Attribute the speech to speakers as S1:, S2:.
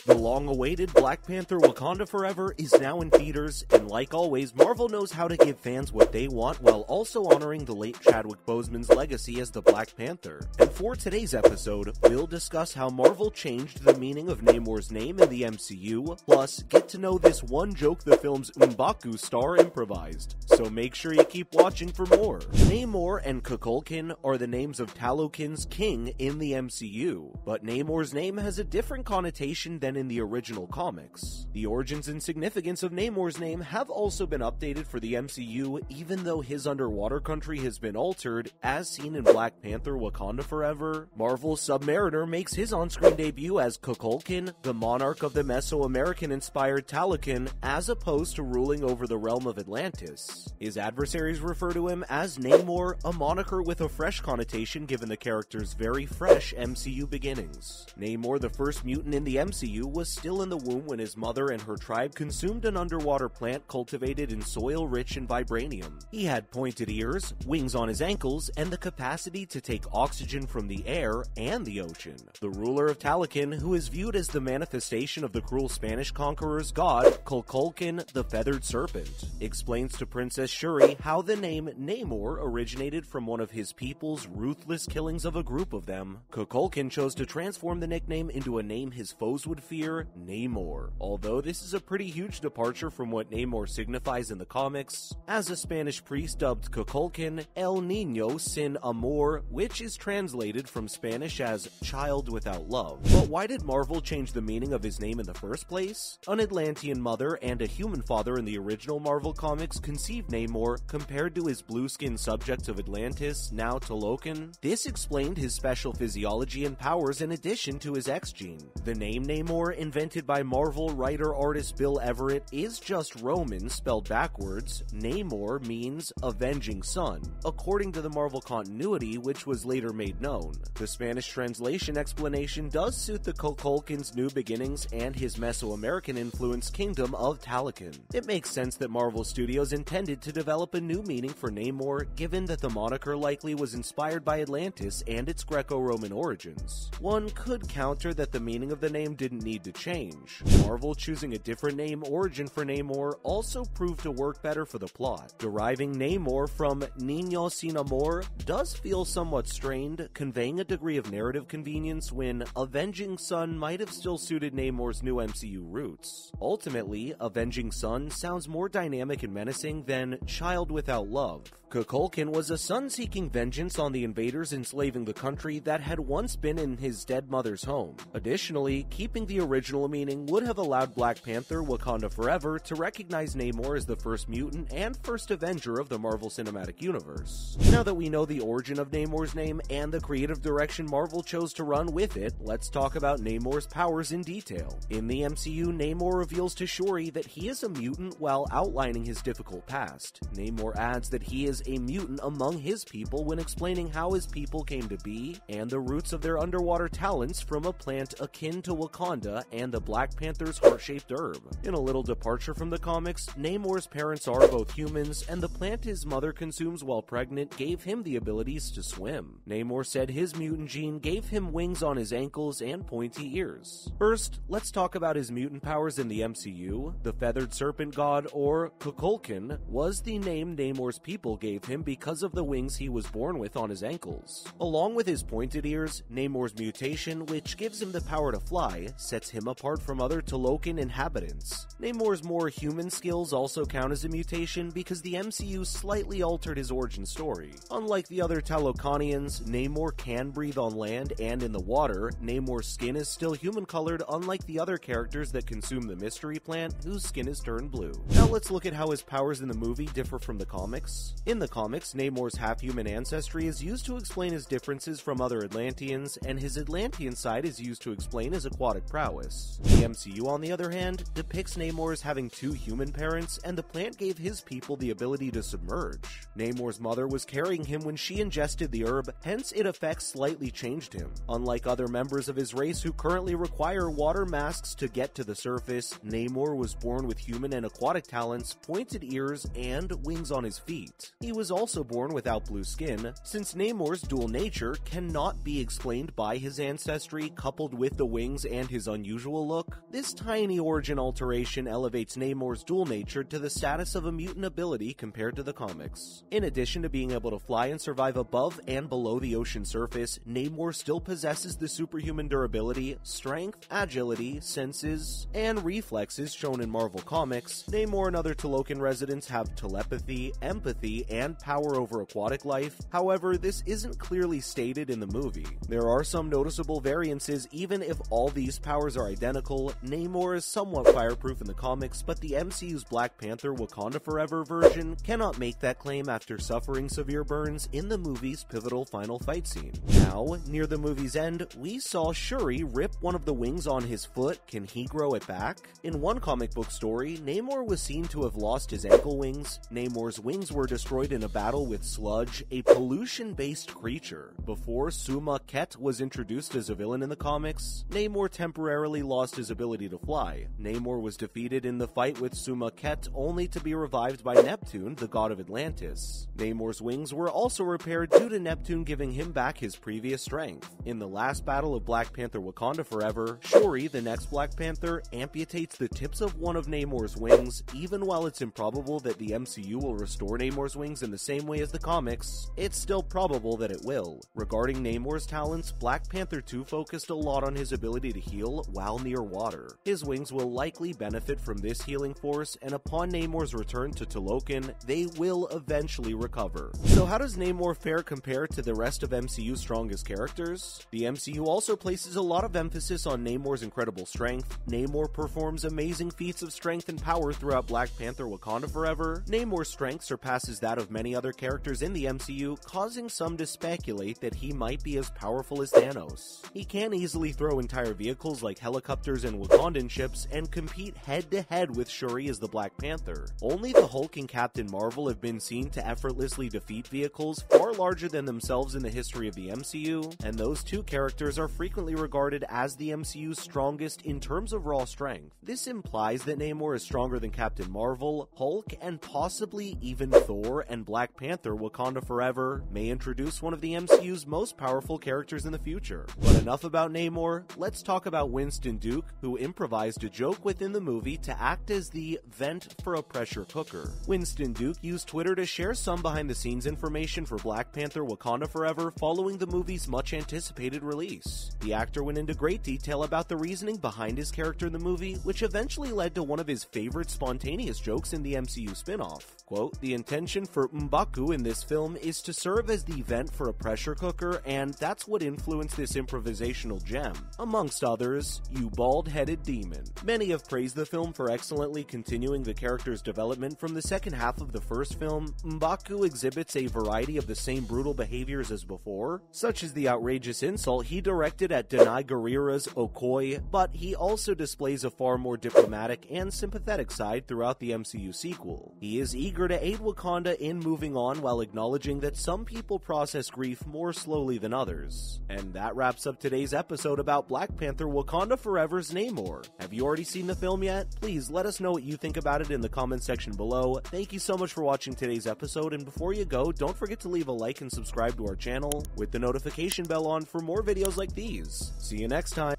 S1: The long-awaited Black Panther Wakanda Forever is now in theaters, and like always, Marvel knows how to give fans what they want while also honoring the late Chadwick Boseman's legacy as the Black Panther. And for today's episode, we'll discuss how Marvel changed the meaning of Namor's name in the MCU, plus get to know this one joke the film's M'Baku star improvised. So make sure you keep watching for more. Namor and Kukulkan are the names of Talokan's king in the MCU, but Namor's name has a different connotation than in the original comics. The origins and significance of Namor's name have also been updated for the MCU, even though his underwater country has been altered, as seen in Black Panther Wakanda Forever. Marvel's Submariner makes his on-screen debut as Kukulkan, the monarch of the Mesoamerican-inspired Talokan, as opposed to ruling over the realm of Atlantis. His adversaries refer to him as Namor, a moniker with a fresh connotation given the character's very fresh MCU beginnings. Namor, the first mutant in the MCU, was still in the womb when his mother and her tribe consumed an underwater plant cultivated in soil rich in vibranium. He had pointed ears, wings on his ankles, and the capacity to take oxygen from the air and the ocean. The ruler of Talokan, who is viewed as the manifestation of the cruel Spanish conqueror's god, Kulkulan, the Feathered Serpent, explains to Princess Shuri how the name Namor originated from one of his people's ruthless killings of a group of them. Kukulkan chose to transform the nickname into a name his foes would fear, Namor. Although this is a pretty huge departure from what Namor signifies in the comics, as a Spanish priest dubbed Kukulkan El Niño Sin Amor, which is translated from Spanish as child without love. But why did Marvel change the meaning of his name in the first place? An Atlantean mother and a human father in the original Marvel comics conceived Namor, compared to his blue-skinned subjects of Atlantis, now Talokan. This explained his special physiology and powers in addition to his X gene. The name Namor, invented by Marvel writer-artist Bill Everett, is just Roman spelled backwards. Namor means avenging sun, according to the Marvel continuity, which was later made known. The Spanish translation explanation does suit the Kukulkan's new beginnings and his Mesoamerican-influenced kingdom of Talokan. It makes sense that Marvel Studios intended to develop a new meaning for Namor, given that the moniker likely was inspired by Atlantis and its Greco-Roman origins. One could counter that the meaning of the name didn't need to change. Marvel choosing a different name origin for Namor also proved to work better for the plot. Deriving Namor from Niño Sin Amor does feel somewhat strained, conveying a degree of narrative convenience when avenging sun might have still suited Namor's new MCU roots. Ultimately, avenging sun sounds more dynamic and menacing than child without love. Kukulkan was a son seeking vengeance on the invaders enslaving the country that had once been in his dead mother's home. Additionally, keeping the original meaning would have allowed Black Panther Wakanda Forever to recognize Namor as the first mutant and first Avenger of the Marvel Cinematic Universe. Now that we know the origin of Namor's name and the creative direction Marvel chose to run with it, let's talk about Namor's powers in detail. In the MCU, Namor reveals to Shuri that he is a mutant while outlining his difficult past. Namor adds that he is a mutant among his people when explaining how his people came to be and the roots of their underwater talents from a plant akin to Wakanda and the Black Panther's heart-shaped herb. In a little departure from the comics, Namor's parents are both humans, and the plant his mother consumes while pregnant gave him the abilities to swim. Namor said his mutant gene gave him wings on his ankles and pointy ears. First, let's talk about his mutant powers in the MCU. The Feathered Serpent God, or Kukulkan, was the name Namor's people gave him because of the wings he was born with on his ankles. Along with his pointed ears, Namor's mutation, which gives him the power to fly, sets him apart from other Talokan inhabitants. Namor's more human skills also count as a mutation because the MCU slightly altered his origin story. Unlike the other Talokanians, Namor can breathe on land and in the water. Namor's skin is still human-colored, unlike the other characters that consume the mystery plant, whose skin is turned blue. Now let's look at how his powers in the movie differ from the comics. In the comics, Namor's half-human ancestry is used to explain his differences from other Atlanteans, and his Atlantean side is used to explain his aquatic prowess. The MCU, on the other hand, depicts Namor as having two human parents, and the plant gave his people the ability to submerge. Namor's mother was carrying him when she ingested the herb, hence its effects slightly changed him. Unlike other members of his race who currently require water masks to get to the surface, Namor was born with human and aquatic talents, pointed ears, and wings on his feet. He was also born without blue skin, since Namor's dual nature cannot be explained by his ancestry coupled with the wings and his unusual look. This tiny origin alteration elevates Namor's dual nature to the status of a mutant ability compared to the comics. In addition to being able to fly and survive above and below the ocean surface, Namor still possesses the superhuman durability, strength, agility, senses, and reflexes shown in Marvel Comics. Namor and other Talokan residents have telepathy, empathy, and power over aquatic life. However, this isn't clearly stated in the movie. There are some noticeable variances. Even if all these powers are identical, Namor is somewhat fireproof in the comics, but the MCU's Black Panther Wakanda Forever version cannot make that claim after suffering severe burns in the movie's pivotal final fight scene. Now, near the movie's end, we saw Shuri rip one of the wings on his foot. Can he grow it back? In one comic book story, Namor was seen to have lost his ankle wings. Namor's wings were destroyed in a battle with Sludge, a pollution-based creature. Before Suma Ket was introduced as a villain in the comics, Namor temporarily lost his ability to fly. Namor was defeated in the fight with Suma Ket only to be revived by Neptune, the god of Atlantis. Namor's wings were also repaired due to Neptune giving him back his previous strength. In the last battle of Black Panther Wakanda Forever, Shuri, the next Black Panther, amputates the tips of one of Namor's wings. Even while it's improbable that the MCU will restore Namor's wings in the same way as the comics, it's still probable that it will. Regarding Namor's talents, Black Panther 2 focused a lot on his ability to heal while near water. His wings will likely benefit from this healing force, and upon Namor's return to Talokan, they will eventually recover. So how does Namor fare compared to the rest of MCU's strongest characters? The MCU also places a lot of emphasis on Namor's incredible strength. Namor performs amazing feats of strength and power throughout Black Panther Wakanda Forever. Namor's strength surpasses that of many other characters in the MCU, causing some to speculate that he might be as powerful as Thanos. He can easily throw entire vehicles like helicopters and Wakandan ships and compete head-to-head with Shuri as the Black Panther. Only the Hulk and Captain Marvel have been seen to effortlessly defeat vehicles far larger than themselves in the history of the MCU, and those two characters are frequently regarded as the MCU's strongest in terms of raw strength. This implies that Namor is stronger than Captain Marvel, Hulk, and possibly even Thor, and Black Panther Wakanda Forever may introduce one of the MCU's most powerful characters in the future. But enough about Namor, let's talk about Winston Duke, who improvised a joke within the movie to act as the vent for a pressure cooker. Winston Duke used Twitter to share some behind-the-scenes information for Black Panther Wakanda Forever following the movie's much-anticipated release. The actor went into great detail about the reasoning behind his character in the movie, which eventually led to one of his favorite spontaneous jokes in the MCU spin-off. Quote, "The intention for M'Baku in this film is to serve as the vent for a pressure cooker, and that's what influenced this improvisational gem. Amongst others, you bald-headed demon." Many have praised the film for excellently continuing the character's development from the second half of the first film. M'Baku exhibits a variety of the same brutal behaviors as before, such as the outrageous insult he directed at Denai Guerrera's Okoye, but he also displays a far more diplomatic and sympathetic side throughout the MCU sequel. He is eager to aid Wakanda in moving on while acknowledging that some people process grief more slowly than others. And that wraps up today's episode about Black Panther Wakanda Forever's Namor. Have you already seen the film yet? Please let us know what you think about it in the comment section below. Thank you so much for watching today's episode, and before you go, don't forget to leave a like and subscribe to our channel with the notification bell on for more videos like these. See you next time.